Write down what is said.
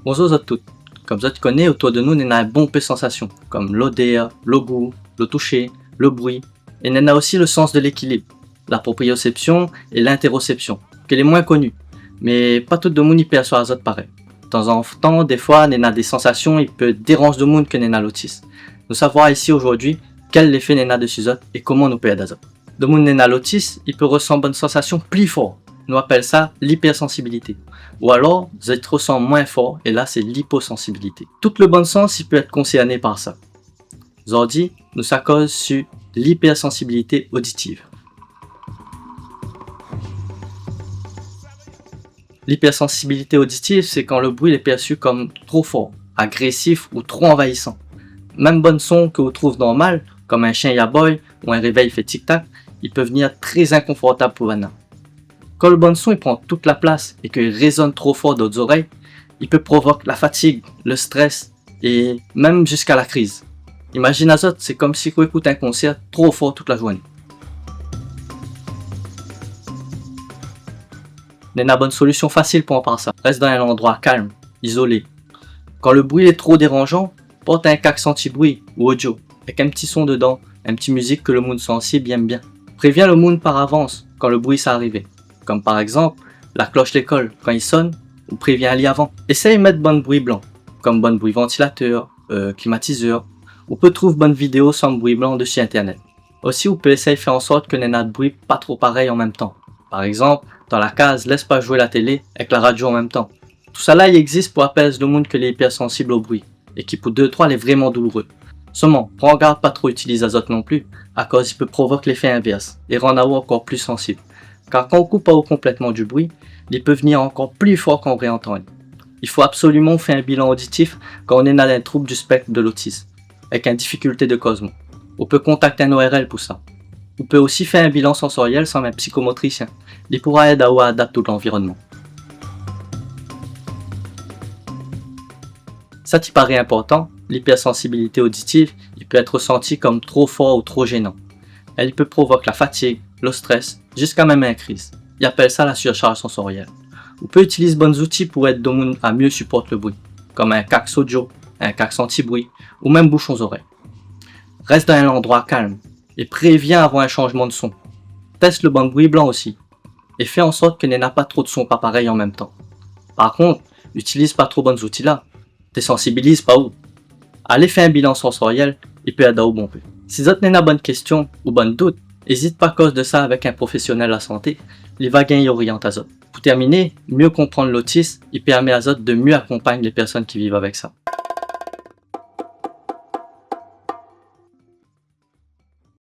Bonjour à toutes. Comme vous connaissez, autour de nous, il y a bon peu de sensations, comme l'odeur, le goût, le toucher, le bruit. Et il y a aussi le sens de l'équilibre, la proprioception et l'interoception, qui est moins connue. Mais pas tout le monde y perçoit ça pareil. De temps en temps, des fois, il y a des sensations qui peuvent déranger le monde que il y a l'autisme. Nous savons ici aujourd'hui quel effet il y a dessus et comment nous peut aider ça. Le monde qui a l'autisme, il peut ressentir une sensation plus forte. Nous appelons ça l'hypersensibilité. Ou alors, vous êtes ressent moins fort, et là, c'est l'hyposensibilité. Tout le bon sens, il peut être concerné par ça. Aujourd'hui, nous s'accorde sur l'hypersensibilité auditive. L'hypersensibilité auditive, c'est quand le bruit est perçu comme trop fort, agressif ou trop envahissant. Même bon son que vous trouvez normal, comme un chien yaboy ou un réveil fait tic-tac, il peut venir très inconfortable pour vous. Quand le bon son il prend toute la place et qu'il résonne trop fort dans vos oreilles, il peut provoquer la fatigue, le stress et même jusqu'à la crise. Imaginez ça, c'est comme si vous écoutez un concert trop fort toute la journée. Il y a une bonne solution facile pour en passer. Reste dans un endroit calme, isolé. Quand le bruit est trop dérangeant, porte un casque anti-bruit ou audio avec un petit son dedans, un petit musique que le monde sensible aime bien. Préviens le monde par avance quand le bruit s'est arrivé. Comme par exemple, la cloche d'école, quand il sonne, ou prévient-le avant. Essaye de mettre bon bruit blanc, comme bon bruit ventilateur, climatiseur, ou peut trouver bonne vidéo sans bruit blanc dessus internet. Aussi, vous pouvez essayer de faire en sorte que les notes de bruit pas trop pareil en même temps. Par exemple, dans la case, laisse pas jouer la télé avec la radio en même temps. Tout ça là, il existe pour apaiser le monde que les hypersensibles au bruit, et qui pour 2-3 est vraiment douloureux. Seulement, prends garde pas trop utiliser azote non plus, à cause il peut provoquer l'effet inverse, et rendre encore plus sensible. Car quand on coupe pas complètement du bruit, il peut venir encore plus fort qu'on réentend. Il faut absolument faire un bilan auditif quand on est dans un trouble du spectre de l'autisme, avec une difficulté de cosmo. On peut contacter un ORL pour ça. On peut aussi faire un bilan sensoriel sans un psychomotricien. Il pourra aider à adapter tout l'environnement. Ça qui paraît important, l'hypersensibilité auditive, il peut être ressenti comme trop fort ou trop gênant. Elle peut provoquer la fatigue, le stress, jusqu'à même une crise. Ils appellent ça la surcharge sensorielle. On peut utiliser de bons outils pour aider le monde à mieux supporter le bruit, comme un casque audio, un casque anti-bruit ou même bouchons aux oreilles. Reste dans un endroit calme et préviens avant un changement de son. Teste le bon bruit blanc aussi et fais en sorte qu'il n'y ait pas trop de sons pas pareils en même temps. Par contre, utilise pas trop bons outils là. Désensibilise pas où. Allez faire un bilan sensoriel et puis aider au bon peu. Si vous avez une bonne question ou bonne doute, n'hésite pas à cause de ça avec un professionnel de la santé, il va gagner orientation. Pour terminer, mieux comprendre l'autisme, il permet à de mieux accompagner les personnes qui vivent avec ça.